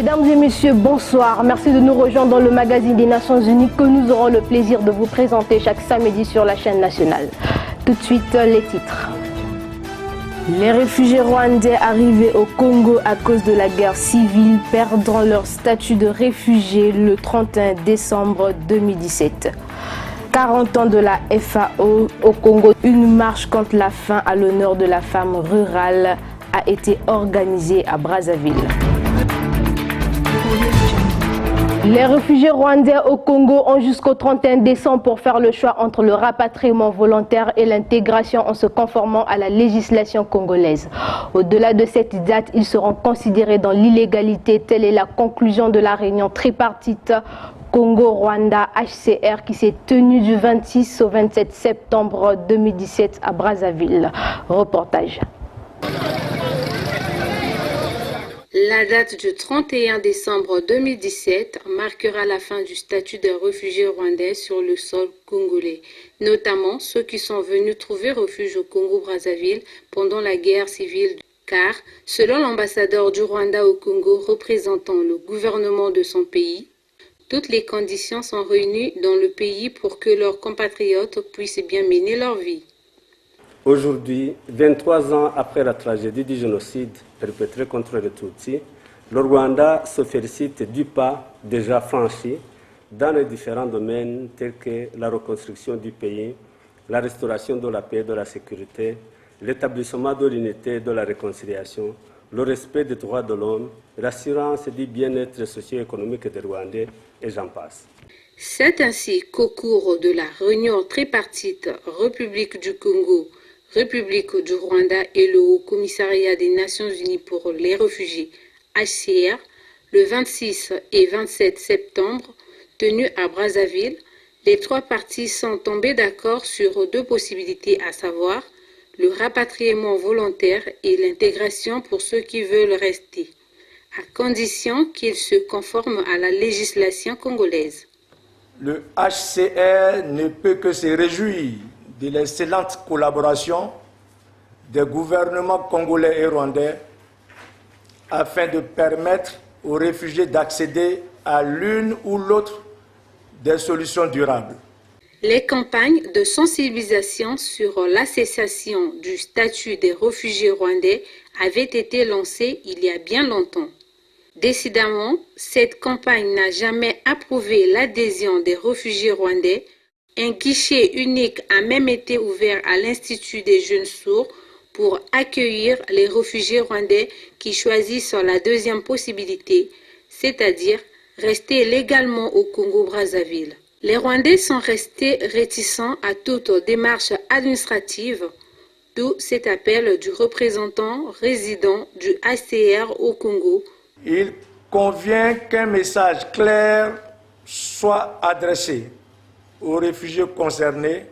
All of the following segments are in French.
Mesdames et messieurs, bonsoir. Merci de nous rejoindre dans le magazine des Nations Unies que nous aurons le plaisir de vous présenter chaque samedi sur la chaîne nationale. Tout de suite, les titres. Les réfugiés rwandais arrivés au Congo à cause de la guerre civile perdront leur statut de réfugiés le 31 décembre 2017. 40 ans de la FAO au Congo, une marche contre la faim à l'honneur de la femme rurale a été organisée à Brazzaville. Les réfugiés rwandais au Congo ont jusqu'au 31 décembre pour faire le choix entre le rapatriement volontaire et l'intégration en se conformant à la législation congolaise. Au-delà de cette date, ils seront considérés dans l'illégalité. Telle est la conclusion de la réunion tripartite Congo-Rwanda-HCR qui s'est tenue du 26 au 27 septembre 2017 à Brazzaville. Reportage. La date du 31 décembre 2017 marquera la fin du statut des réfugiés rwandais sur le sol congolais, notamment ceux qui sont venus trouver refuge au Congo-Brazzaville pendant la guerre civile, car, selon l'ambassadeur du Rwanda au Congo représentant le gouvernement de son pays, toutes les conditions sont réunies dans le pays pour que leurs compatriotes puissent bien mener leur vie. Aujourd'hui, 23 ans après la tragédie du génocide perpétré contre les Tutsis, le Rwanda se félicite du pas déjà franchi dans les différents domaines tels que la reconstruction du pays, la restauration de la paix et de la sécurité, l'établissement de l'unité et de la réconciliation, le respect des droits de l'homme, l'assurance du bien-être socio-économique des Rwandais, et j'en passe. C'est ainsi qu'au cours de la réunion tripartite République du Congo, République du Rwanda et le Haut Commissariat des Nations Unies pour les réfugiés, HCR, le 26 et 27 septembre, tenu à Brazzaville, les trois parties sont tombées d'accord sur deux possibilités, à savoir le rapatriement volontaire et l'intégration pour ceux qui veulent rester, à condition qu'ils se conforment à la législation congolaise. Le HCR ne peut que se réjouir de l'excellente collaboration des gouvernements congolais et rwandais afin de permettre aux réfugiés d'accéder à l'une ou l'autre des solutions durables. Les campagnes de sensibilisation sur la cessation du statut des réfugiés rwandais avaient été lancées il y a bien longtemps. Décidément, cette campagne n'a jamais approuvé l'adhésion des réfugiés rwandais. Un guichet unique a même été ouvert à l'Institut des jeunes sourds pour accueillir les réfugiés rwandais qui choisissent la deuxième possibilité, c'est-à-dire rester légalement au Congo-Brazzaville. Les Rwandais sont restés réticents à toute démarche administrative, d'où cet appel du représentant résident du HCR au Congo. Il convient qu'un message clair soit adressé aux réfugiés concernés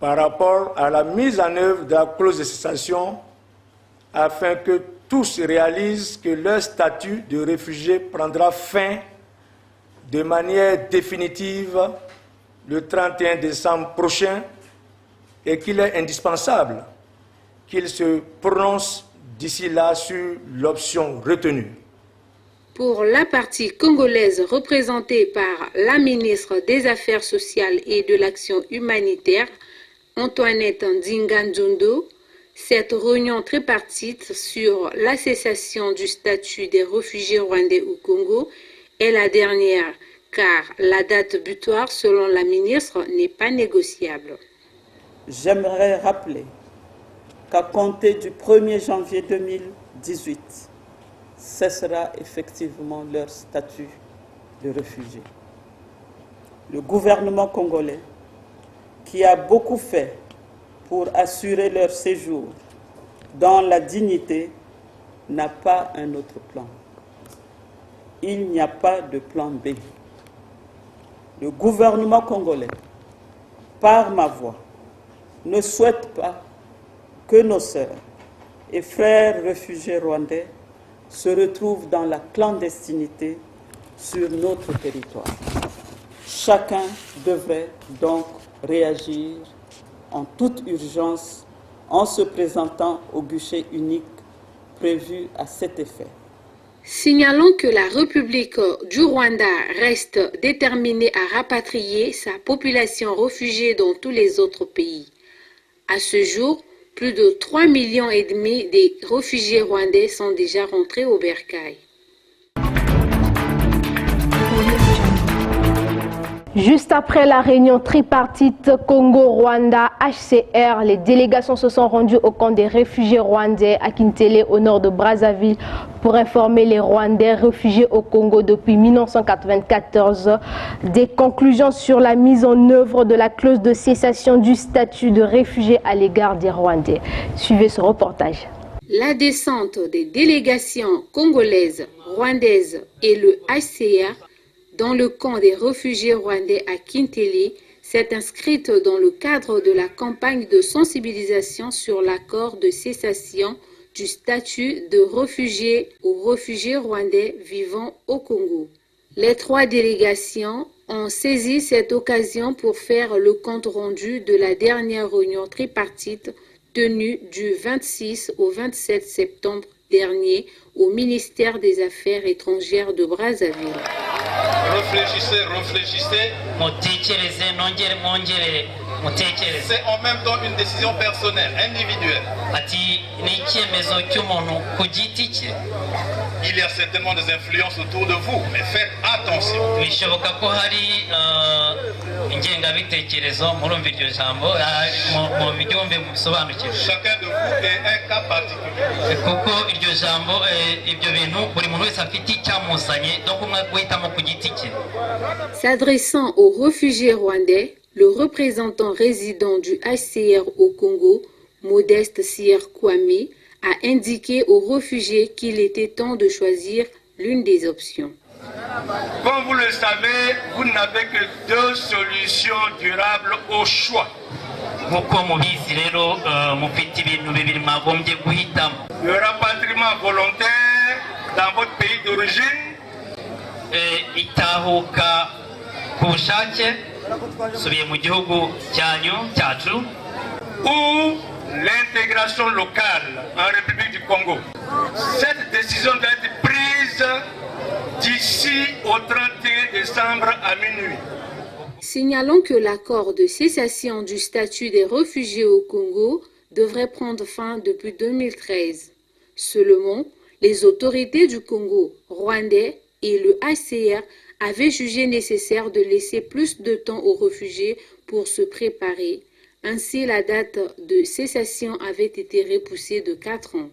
par rapport à la mise en œuvre de la clause de cessation afin que tous réalisent que leur statut de réfugié prendra fin de manière définitive le 31 décembre prochain et qu'il est indispensable qu'ils se prononcent d'ici là sur l'option retenue. Pour la partie congolaise représentée par la ministre des Affaires sociales et de l'Action humanitaire, Antoinette Ndinga-Nzondo, cette réunion tripartite sur la cessation du statut des réfugiés rwandais au Congo est la dernière, car la date butoir, selon la ministre, n'est pas négociable. J'aimerais rappeler qu'à compter du 1er janvier 2018, cessera effectivement leur statut de réfugié. Le gouvernement congolais, qui a beaucoup fait pour assurer leur séjour dans la dignité, n'a pas un autre plan. Il n'y a pas de plan B. Le gouvernement congolais, par ma voix, ne souhaite pas que nos sœurs et frères réfugiés rwandais se retrouvent dans la clandestinité sur notre territoire. Chacun devrait donc réagir en toute urgence en se présentant au guichet unique prévu à cet effet. Signalons que la République du Rwanda reste déterminée à rapatrier sa population réfugiée dans tous les autres pays. À ce jour, plus de 3,5 millions des réfugiés rwandais sont déjà rentrés au bercail. Juste après la réunion tripartite Congo-Rwanda-HCR, les délégations se sont rendues au camp des réfugiés rwandais à Kintele, au nord de Brazzaville, pour informer les Rwandais réfugiés au Congo depuis 1994 des conclusions sur la mise en œuvre de la clause de cessation du statut de réfugié à l'égard des Rwandais. Suivez ce reportage. La descente des délégations congolaises, rwandaises et le HCR dans le camp des réfugiés rwandais à Kintele s'est inscrite dans le cadre de la campagne de sensibilisation sur l'accord de cessation du statut de réfugié aux réfugiés rwandais vivant au Congo. Les 3 délégations ont saisi cette occasion pour faire le compte rendu de la dernière réunion tripartite tenue du 26 au 27 septembre dernier au ministère des Affaires étrangères de Brazzaville. Réfléchissez. C'est en même temps une décision personnelle, individuelle. Il y a certainement des influences autour de vous, mais faites attention. Chacun de vous est un cas particulier. S'adressant aux réfugiés rwandais, le représentant résident du HCR au Congo, Modeste Sier Kwame, a indiqué aux réfugiés qu'il était temps de choisir l'une des options. Comme vous le savez, vous n'avez que 2 solutions durables au choix. Le rapatriement volontaire dans votre pays d'origine ou l'intégration locale en République du Congo. Cette décision doit être prise d'ici au 31 décembre à minuit. Signalons que l'accord de cessation du statut des réfugiés au Congo devrait prendre fin depuis 2013. Seulement, les autorités du Congo, rwandais et le HCR avaient jugé nécessaire de laisser plus de temps aux réfugiés pour se préparer. Ainsi, la date de cessation avait été repoussée de 4 ans.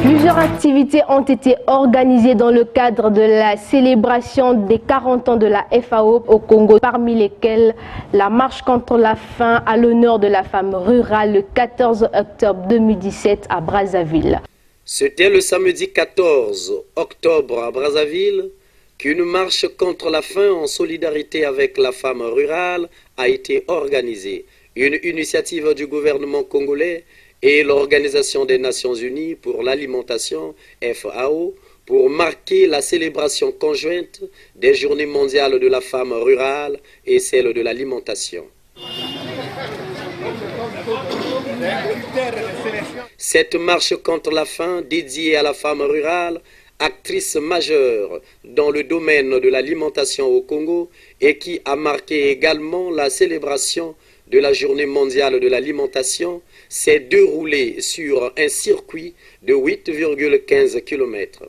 Plusieurs activités ont été organisées dans le cadre de la célébration des 40 ans de la FAO au Congo, parmi lesquelles la marche contre la faim à l'honneur de la femme rurale le 14 octobre 2017 à Brazzaville. C'était le samedi 14 octobre à Brazzaville qu'une marche contre la faim en solidarité avec la femme rurale a été organisée. Une initiative du gouvernement congolais et l'Organisation des Nations Unies pour l'alimentation, FAO, pour marquer la célébration conjointe des Journées mondiales de la femme rurale et celle de l'alimentation. Cette marche contre la faim dédiée à la femme rurale, actrice majeure dans le domaine de l'alimentation au Congo et qui a marqué également la célébration de la Journée mondiale de l'alimentation, s'est déroulée sur un circuit de 8,15 km.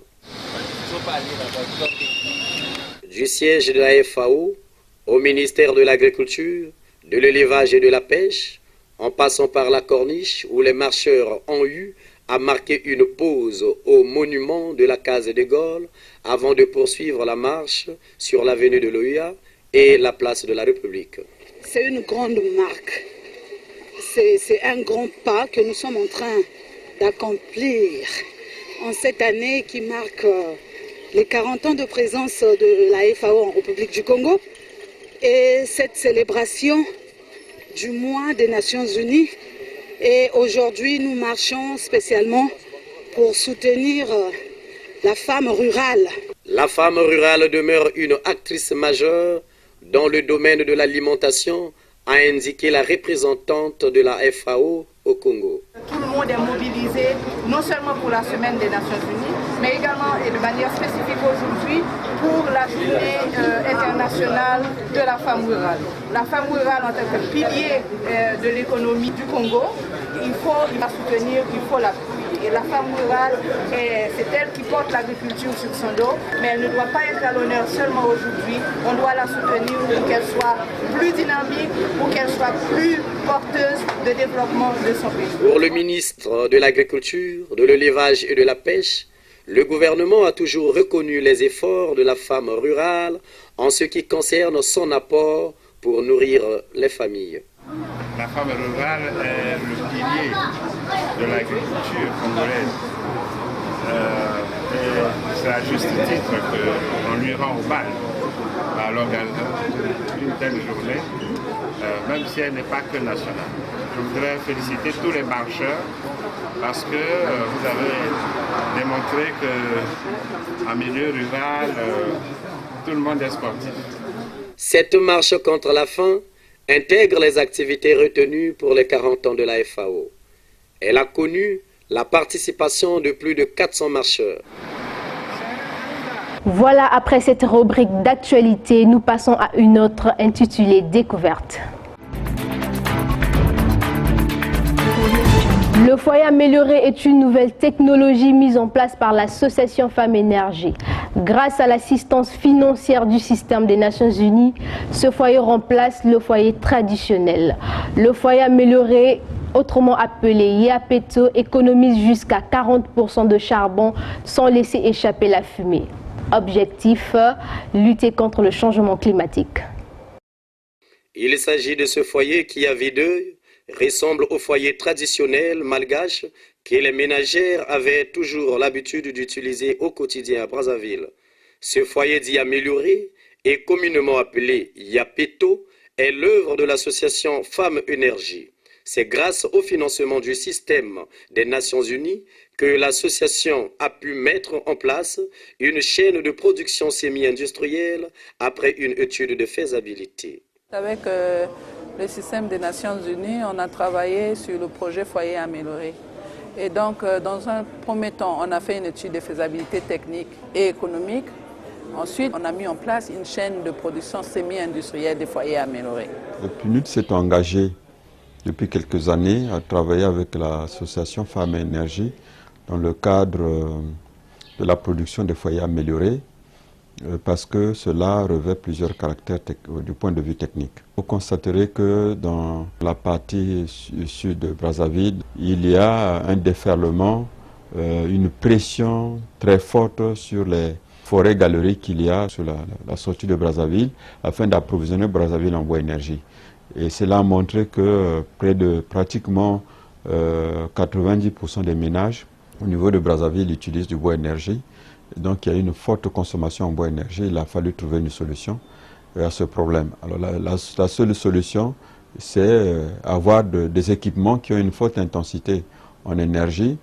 Du siège de la FAO au ministère de l'Agriculture, de l'Élevage et de la Pêche, en passant par la corniche où les marcheurs ont eu à marquer une pause au monument de la Case des Gaules avant de poursuivre la marche sur l'avenue de l'OUA et la place de la République. C'est une grande marque, c'est un grand pas que nous sommes en train d'accomplir en cette année qui marque les 40 ans de présence de la FAO en République du Congo et cette célébration du mois des Nations Unies. Et aujourd'hui, nous marchons spécialement pour soutenir la femme rurale. La femme rurale demeure une actrice majeure dans le domaine de l'alimentation, a indiqué la représentante de la FAO au Congo. tout le monde est mobilisé, non seulement pour la Semaine des Nations Unies, mais également et de manière spécifique aujourd'hui pour la Journée internationale de la femme rurale. La femme rurale en tant que pilier de l'économie du Congo, il faut la soutenir, il faut l'appuyer. Et la femme rurale, c'est elle qui porte l'agriculture sur son dos, mais elle ne doit pas être à l'honneur seulement aujourd'hui. On doit la soutenir pour qu'elle soit plus dynamique, pour qu'elle soit plus porteuse de développement de son pays. Pour le ministre de l'Agriculture, de l'Élevage et de la Pêche, le gouvernement a toujours reconnu les efforts de la femme rurale en ce qui concerne son apport pour nourrir les familles. La femme rurale est le pilier de l'agriculture congolaise. Et c'est à juste titre qu'on lui rend hommage à l'organisation d'une telle journée, même si elle n'est pas que nationale. Je voudrais féliciter tous les marcheurs parce que vous avez démontré qu'en milieu rural, tout le monde est sportif. Cette marche contre la faim intègre les activités retenues pour les 40 ans de la FAO. Elle a connu la participation de plus de 400 marcheurs. Voilà, après cette rubrique d'actualité, nous passons à une autre intitulée Découverte. Le foyer amélioré est une nouvelle technologie mise en place par l'association Femmes Énergie. Grâce à l'assistance financière du système des Nations Unies, ce foyer remplace le foyer traditionnel. Le foyer amélioré, autrement appelé Yapeto, économise jusqu'à 40% de charbon sans laisser échapper la fumée. Objectif, lutter contre le changement climatique. Il s'agit de ce foyer qui, à vue d'œil, ressemble au foyer traditionnel malgache que les ménagères avaient toujours l'habitude d'utiliser au quotidien à Brazzaville. Ce foyer dit amélioré et communément appelé Yapeto est l'œuvre de l'association Femmes Énergie. C'est grâce au financement du système des Nations Unies que l'association a pu mettre en place une chaîne de production semi-industrielle après une étude de faisabilité. Avec le système des Nations Unies, on a travaillé sur le projet Foyer amélioré. Et donc, dans un premier temps, on a fait une étude de faisabilité technique et économique. Ensuite, on a mis en place une chaîne de production semi-industrielle des foyers améliorés. Le PNUD s'est engagé depuis quelques années à travailler avec l'association Femmes Énergie dans le cadre de la production des foyers améliorés parce que cela revêt plusieurs caractères du point de vue technique. Vous constaterez que dans la partie sud de Brazzaville, il y a un déferlement, une pression très forte sur les forêts galeries qu'il y a sur la sortie de Brazzaville afin d'approvisionner Brazzaville en bois énergie. Et cela a montré que près de pratiquement 90% des ménages au niveau de Brazzaville utilisent du bois énergie. Et donc il y a une forte consommation en bois énergie. Il a fallu trouver une solution à ce problème. Alors la seule solution, c'est avoir des équipements qui ont une forte intensité en énergie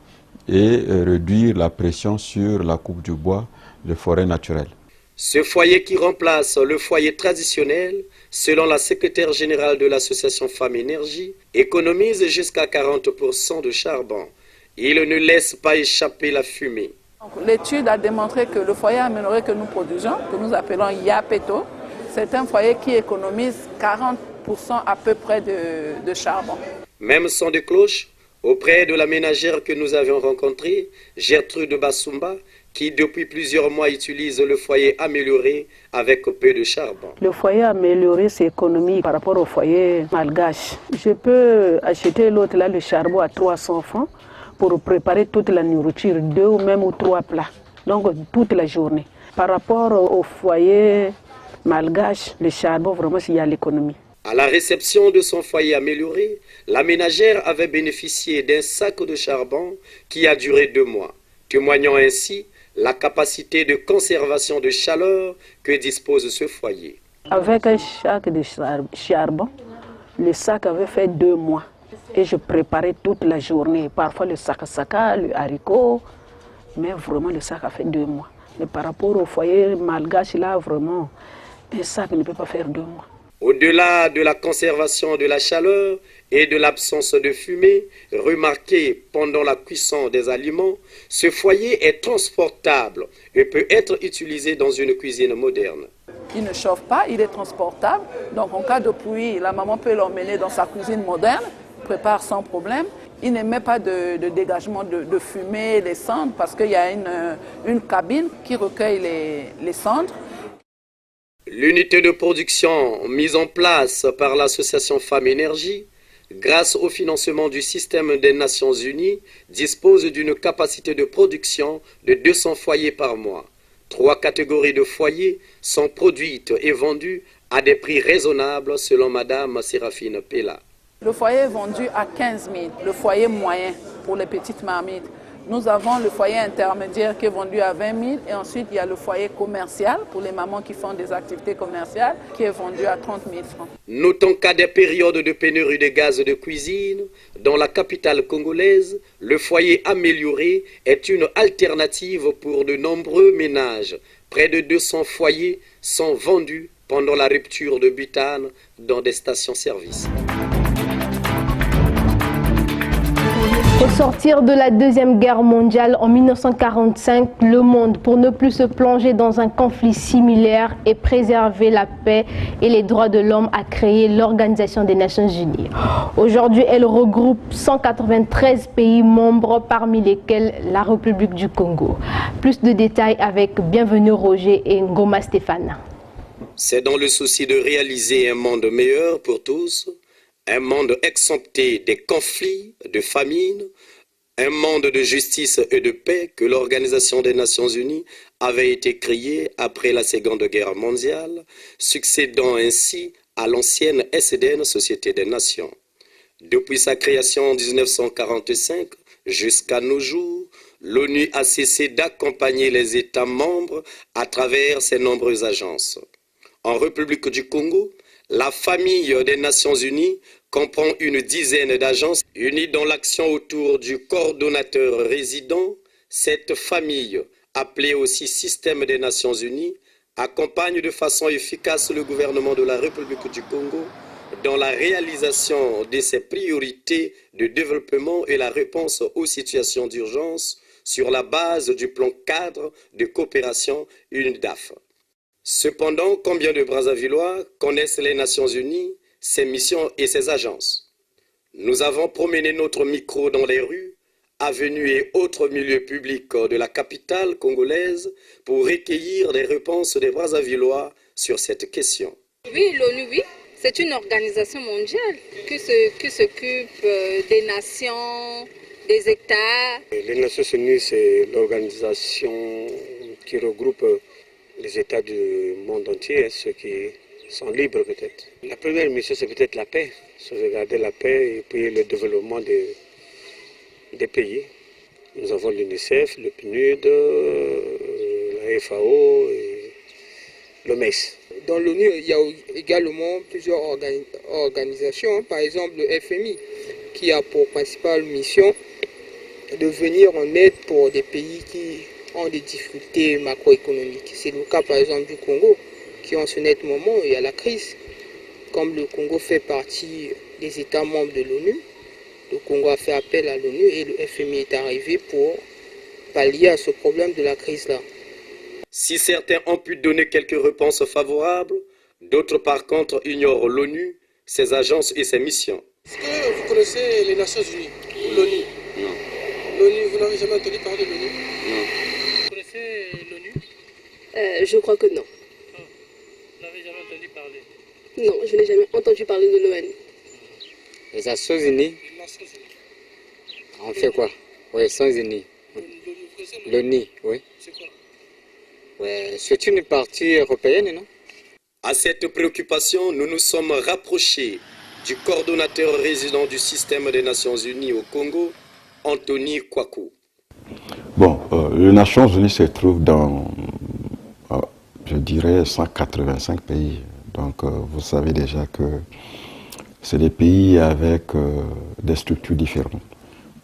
et réduire la pression sur la coupe du bois de forêt naturelle. Ce foyer qui remplace le foyer traditionnel, selon la secrétaire générale de l'association Femmes Énergie, économise jusqu'à 40% de charbon. Il ne laisse pas échapper la fumée. L'étude a démontré que le foyer amélioré que nous produisons, que nous appelons Yapeto, c'est un foyer qui économise 40% à peu près de charbon. Même son de cloche, auprès de la ménagère que nous avions rencontrée, Gertrude Basumba, qui depuis plusieurs mois utilise le foyer amélioré avec peu de charbon. Le foyer amélioré, c'est économique par rapport au foyer malgache. Je peux acheter l'autre là, le charbon à 300 francs pour préparer toute la nourriture, 2 ou même 3 plats, donc toute la journée. Par rapport au foyer malgache, le charbon, vraiment, il y a l'économie. À la réception de son foyer amélioré, la ménagère avait bénéficié d'un sac de charbon qui a duré 2 mois, témoignant ainsi la capacité de conservation de chaleur que dispose ce foyer. Avec un sac de charbon, le sac avait fait 2 mois et je préparais toute la journée. Parfois le saka, le haricot, mais vraiment le sac a fait 2 mois. Mais par rapport au foyer malgache, là, vraiment, un sac ne peut pas faire 2 mois. Au-delà de la conservation de la chaleur et de l'absence de fumée remarquée pendant la cuisson des aliments, ce foyer est transportable et peut être utilisé dans une cuisine moderne. Il ne chauffe pas, il est transportable. Donc en cas de pluie, la maman peut l'emmener dans sa cuisine moderne, prépare sans problème. Il n'émet pas de dégagement de fumée, les cendres, parce qu'il y a une cabine qui recueille les cendres. L'unité de production mise en place par l'association Femmes Énergie, grâce au financement du système des Nations Unies, dispose d'une capacité de production de 200 foyers par mois. 3 catégories de foyers sont produites et vendues à des prix raisonnables selon Madame Séraphine Pella. Le foyer est vendu à 15 000, le foyer moyen pour les petites marmites. Nous avons le foyer intermédiaire qui est vendu à 20 000 et ensuite il y a le foyer commercial pour les mamans qui font des activités commerciales qui est vendu à 30 000 francs. Notons qu'à des périodes de pénurie de gaz de cuisine, dans la capitale congolaise, le foyer amélioré est une alternative pour de nombreux ménages. Près de 200 foyers sont vendus pendant la rupture de butane dans des stations-service. Au sortir de la Deuxième Guerre mondiale en 1945, le monde, pour ne plus se plonger dans un conflit similaire et préserver la paix et les droits de l'homme, a créé l'Organisation des Nations Unies. Aujourd'hui, elle regroupe 193 pays membres, parmi lesquels la République du Congo. Plus de détails avec Bienvenue Roger et Ngoma Stéphane. C'est dans le souci de réaliser un monde meilleur pour tous, un monde exempté des conflits, de famines, un monde de justice et de paix que l'Organisation des Nations Unies avait été créée après la Seconde Guerre mondiale, succédant ainsi à l'ancienne SDN, Société des Nations. Depuis sa création en 1945 jusqu'à nos jours, l'ONU a cessé d'accompagner les États membres à travers ses nombreuses agences. En République du Congo, la famille des Nations Unies comprend une dizaine d'agences unies dans l'action autour du coordonnateur résident. Cette famille, appelée aussi Système des Nations Unies, accompagne de façon efficace le gouvernement de la République du Congo dans la réalisation de ses priorités de développement et la réponse aux situations d'urgence sur la base du plan cadre de coopération UNIDAF. Cependant, combien de Brazzavillois connaissent les Nations Unies, ses missions et ses agences? Nous avons promené notre micro dans les rues, avenues et autres milieux publics de la capitale congolaise pour recueillir des réponses des Brazzavillois sur cette question. Oui, l'ONU, oui. C'est une organisation mondiale qui s'occupe des nations, des États. Les Nations Unies, c'est l'organisation qui regroupe les États du monde entier, ceux qui sont libres peut-être. La première mission, c'est peut-être la paix, sauvegarder la paix et puis le développement des pays. Nous avons l'UNICEF, le PNUD, la FAO et l'OMS. Dans l'ONU, il y a également plusieurs organisations, par exemple le FMI, qui a pour principale mission de venir en aide pour des pays qui ont des difficultés macroéconomiques. C'est le cas par exemple du Congo, qui en ce net moment il y a la crise. Comme le Congo fait partie des États membres de l'ONU, le Congo a fait appel à l'ONU et le FMI est arrivé pour pallier à ce problème de la crise-là. Si certains ont pu donner quelques réponses favorables, d'autres par contre ignorent l'ONU, ses agences et ses missions. Est-ce que vous connaissez les Nations Unies, l'ONU? Non. L'ONU, vous n'avez jamais entendu parler de l'ONU? Non. Vous connaissez l'ONU? Je crois que non. Vous n'avez jamais entendu parler? Non, je n'ai jamais entendu parler de l'ONU. Les Nations Unies? On fait quoi? Oui, les Nations Unies. L'ONU, oui. C'est quoi? Ouais, c'est une partie européenne, non? À cette préoccupation, nous nous sommes rapprochés du coordonnateur résident du système des Nations Unies au Congo, Anthony Kwaku. Bon, les Nations Unies se trouvent dans, je dirais, 185 pays. Donc, vous savez déjà que c'est des pays avec des structures différentes.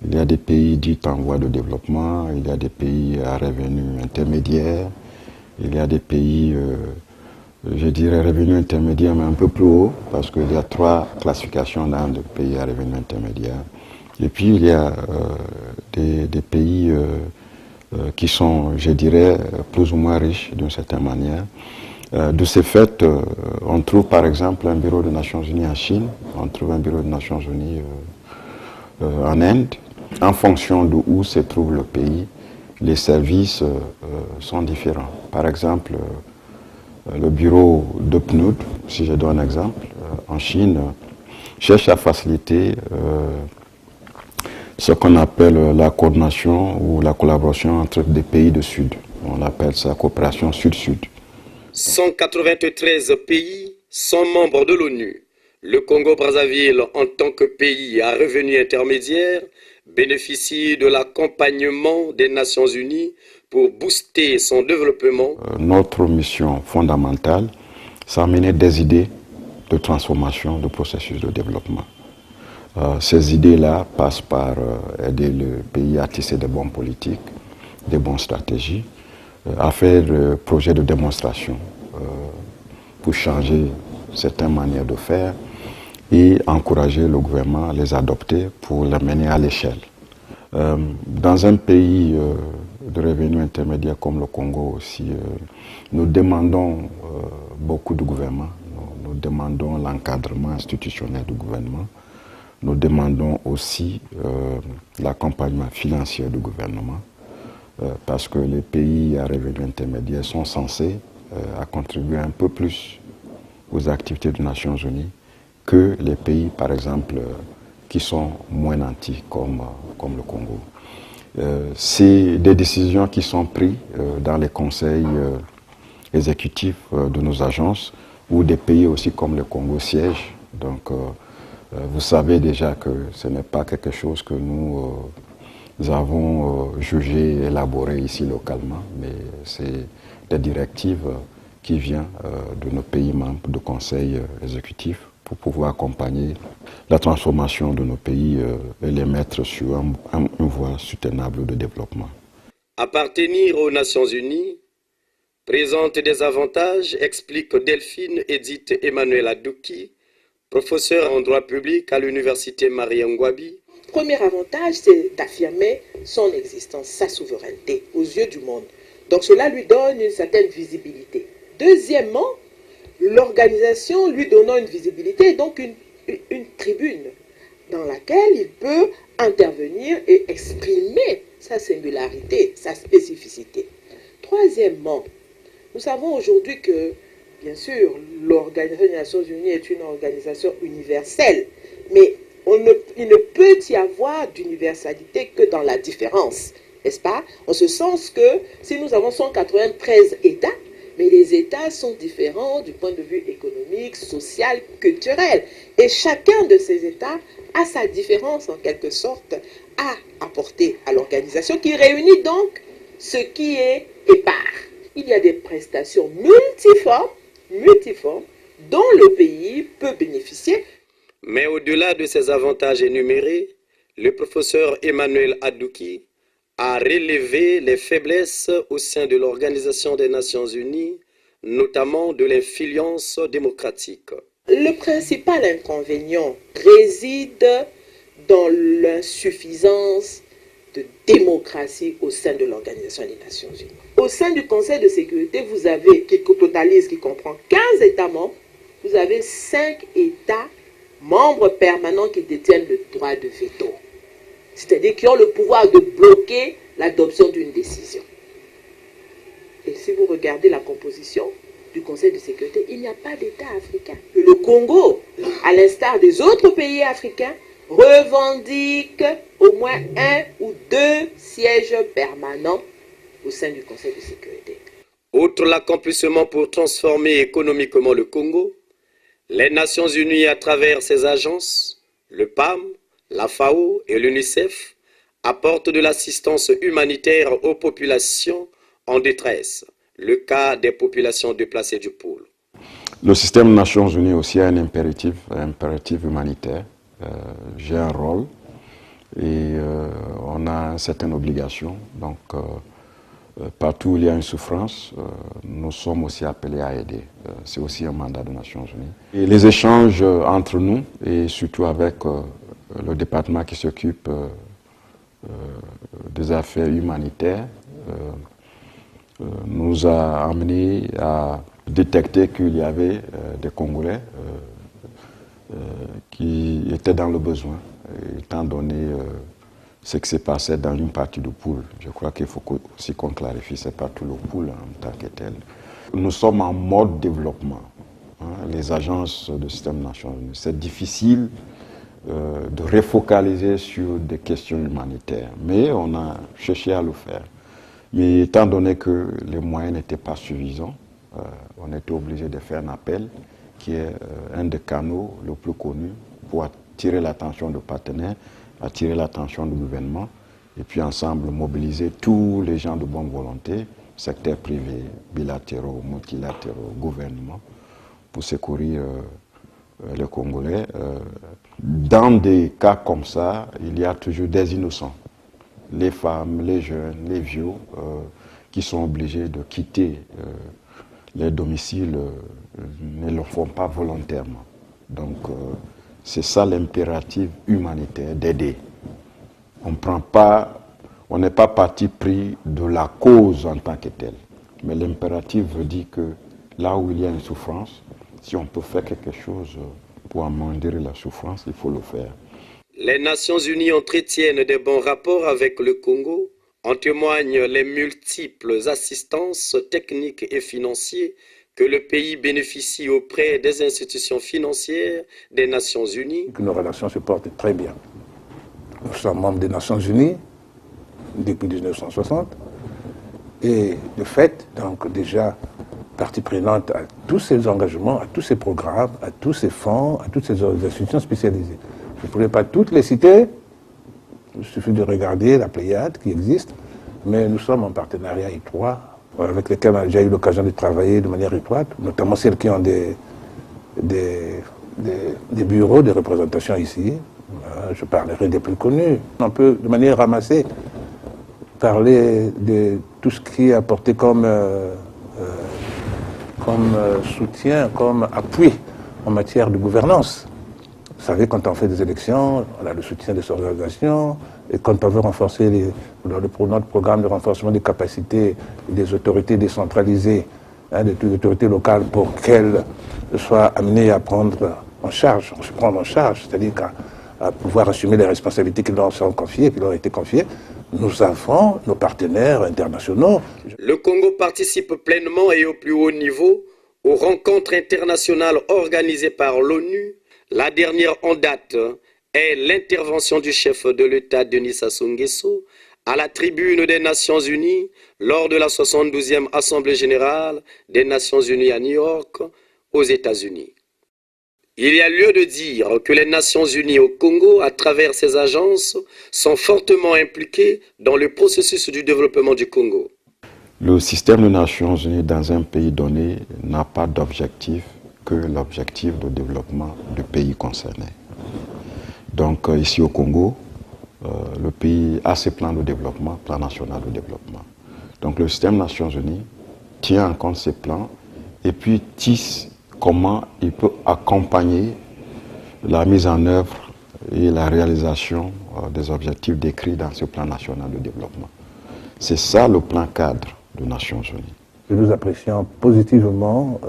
Il y a des pays dits en voie de développement, il y a des pays à revenus intermédiaires, il y a des pays je dirais revenu intermédiaire, mais un peu plus haut, parce qu'il y a 3 classifications dans le pays à revenu intermédiaire. Et puis il y a des pays qui sont, je dirais, plus ou moins riches d'une certaine manière. De ce fait, on trouve par exemple un bureau des Nations Unies en Chine, on trouve un bureau des Nations Unies en Inde. En fonction de où se trouve le pays, les services sont différents. Par exemple, le bureau de PNUD, si je donne un exemple, en Chine, cherche à faciliter ce qu'on appelle la coordination ou la collaboration entre des pays du Sud. On appelle ça coopération Sud-Sud. 193 pays sont membres de l'ONU. Le Congo-Brazzaville, en tant que pays à revenu intermédiaire, bénéficie de l'accompagnement des Nations Unies pour booster son développement. Notre mission fondamentale, c'est amener des idées de transformation du processus de développement. Ces idées-là passent par aider le pays à tisser de bonnes politiques, de bonnes stratégies, à faire des projets de démonstration pour changer certaines manières de faire et encourager le gouvernement à les adopter pour les mener à l'échelle. Dans un pays de revenus intermédiaires comme le Congo aussi, nous demandons beaucoup du gouvernement, nous demandons l'encadrement institutionnel du gouvernement, nous demandons aussi l'accompagnement financier du gouvernement, parce que les pays à revenus intermédiaires sont censés à contribuer un peu plus aux activités des Nations Unies que les pays, par exemple, qui sont moins nantis, comme le Congo. C'est des décisions qui sont prises dans les conseils exécutifs de nos agences, où des pays aussi comme le Congo siègent. Donc, vous savez déjà que ce n'est pas quelque chose que nous avons jugé, élaboré ici localement, mais c'est des directives qui viennent de nos pays membres du conseil exécutif pour pouvoir accompagner la transformation de nos pays et les mettre sur une voie soutenable de développement. Appartenir aux Nations Unies présente des avantages, explique Delphine Edith Emmanuel Adouki, professeure en droit public à l'université Marie-Ngouabi. Premier avantage, c'est d'affirmer son existence, sa souveraineté aux yeux du monde. Donc cela lui donne une certaine visibilité. Deuxièmement, l'organisation lui donnant une visibilité, donc une tribune dans laquelle il peut intervenir et exprimer sa singularité, sa spécificité. Troisièmement, nous savons aujourd'hui que, bien sûr, l'Organisation des Nations Unies est une organisation universelle, mais il ne peut y avoir d'universalité que dans la différence, n'est-ce pas? En ce sens que si nous avons 193 États, mais les États sont différents du point de vue économique, social, culturel. Et chacun de ces États a sa différence, en quelque sorte, à apporter à l'organisation, qui réunit donc ce qui est épars. Il y a des prestations multiformes, dont le pays peut bénéficier. Mais au-delà de ces avantages énumérés, le professeur Emmanuel Adouki a relevé les faiblesses au sein de l'Organisation des Nations Unies, notamment de l'influence démocratique. Le principal inconvénient réside dans l'insuffisance de démocratie au sein de l'Organisation des Nations Unies. Au sein du Conseil de sécurité, vous avez, qui totalise, qui comprend 15 États membres, vous avez 5 États membres permanents qui détiennent le droit de veto. C'est-à-dire qui ont le pouvoir de bloquer l'adoption d'une décision. Et si vous regardez la composition du Conseil de sécurité, il n'y a pas d'État africain. Le Congo, à l'instar des autres pays africains, revendique au moins 1 ou 2 sièges permanents au sein du Conseil de sécurité. Outre l'accomplissement pour transformer économiquement le Congo, les Nations Unies, à travers ses agences, le PAM, la FAO et l'UNICEF, apportent de l'assistance humanitaire aux populations en détresse, le cas des populations déplacées du pôle. Le système des Nations Unies aussi a un impératif humanitaire. J'ai un rôle et on a certaines obligations. Donc, Partout où il y a une souffrance, nous sommes aussi appelés à aider. C'est aussi un mandat des Nations Unies. Et les échanges entre nous, et surtout avec le département qui s'occupe des affaires humanitaires, nous a amené à détecter qu'il y avait des Congolais qui étaient dans le besoin, étant donné ce qui s'est passé dans une partie du pool. Je crois qu'il faut aussi qu'on clarifie, ce n'est pas tout le pool en tant que tel. Nous sommes en mode développement, les agences du système des Nations Unies. C'est difficile de refocaliser sur des questions humanitaires, mais on a cherché à le faire. Mais étant donné que les moyens n'étaient pas suffisants, on était obligé de faire un appel qui est un des canaux les plus connus pour attirer l'attention des partenaires, attirer l'attention du gouvernement et puis ensemble mobiliser tous les gens de bonne volonté, secteur privé, bilatéraux, multilatéraux, gouvernement, pour secourir les Congolais. Dans des cas comme ça, il y a toujours des innocents. Les femmes, les jeunes, les vieux, qui sont obligés de quitter les domiciles, ne le font pas volontairement. Donc, c'est ça l'impératif humanitaire, d'aider. On n'est pas parti pris de la cause en tant que telle. Mais l'impératif veut dire que là où il y a une souffrance, si on peut faire quelque chose pour amoindrir la souffrance, il faut le faire. Les Nations Unies entretiennent des bons rapports avec le Congo. En témoignent les multiples assistances techniques et financières que le pays bénéficie auprès des institutions financières des Nations Unies. Nos relations se portent très bien. Nous sommes membres des Nations Unies depuis 1960 et de fait, donc déjà partie prenante à tous ces engagements, à tous ces programmes, à tous ces fonds, à toutes ces institutions spécialisées. Je ne pourrais pas toutes les citer, il suffit de regarder la Pléiade qui existe, mais nous sommes en partenariat étroit avec lesquels j'ai eu l'occasion de travailler de manière étroite, notamment celles qui ont des bureaux de représentation ici. Je parlerai des plus connus. On peut, de manière ramassée, parler de tout ce qui est apporté comme soutien, comme appui en matière de gouvernance. Vous savez, quand on fait des élections, on a le soutien des organisations, et quand on veut renforcer notre programme de renforcement des capacités des autorités décentralisées, des autorités locales, pour qu'elles soient amenées à prendre en charge, c'est-à-dire à pouvoir assumer les responsabilités qui leur sont confiées, qui leur ont été confiées, nous avons nos partenaires internationaux. Le Congo participe pleinement et au plus haut niveau aux rencontres internationales organisées par l'ONU. La dernière en date est l'intervention du chef de l'État Denis Sassou Nguesso à la tribune des Nations Unies lors de la 72e Assemblée générale des Nations Unies à New York, aux États-Unis. Il y a lieu de dire que les Nations Unies au Congo, à travers ses agences, sont fortement impliquées dans le processus du développement du Congo. Le système des Nations Unies dans un pays donné n'a pas d'objectif que l'objectif de développement du pays concerné. Donc ici au Congo, le pays a ses plans de développement, plan national de développement. Donc le système des Nations Unies tient en compte ces plans et puis tisse comment il peut accompagner la mise en œuvre et la réalisation des objectifs décrits dans ce plan national de développement. C'est ça le plan cadre des Nations Unies. Nous apprécions positivement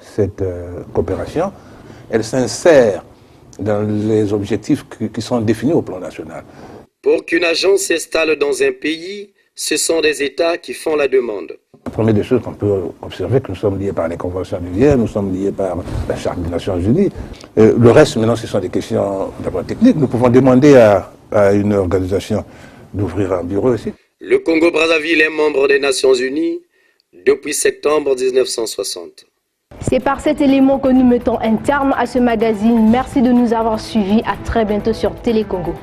cette coopération. Elle s'insère dans les objectifs qui sont définis au plan national. Pour qu'une agence s'installe dans un pays, ce sont des États qui font la demande. La première des choses qu'on peut observer, que nous sommes liés par les conventions de Vienne, nous sommes liés par la Charte des Nations Unies. Le reste, maintenant, ce sont des questions d'abord techniques. Nous pouvons demander à une organisation d'ouvrir un bureau ici. Le Congo-Brazzaville est membre des Nations Unies depuis septembre 1960. C'est par cet élément que nous mettons un terme à ce magazine. Merci de nous avoir suivis. À très bientôt sur Télé Congo.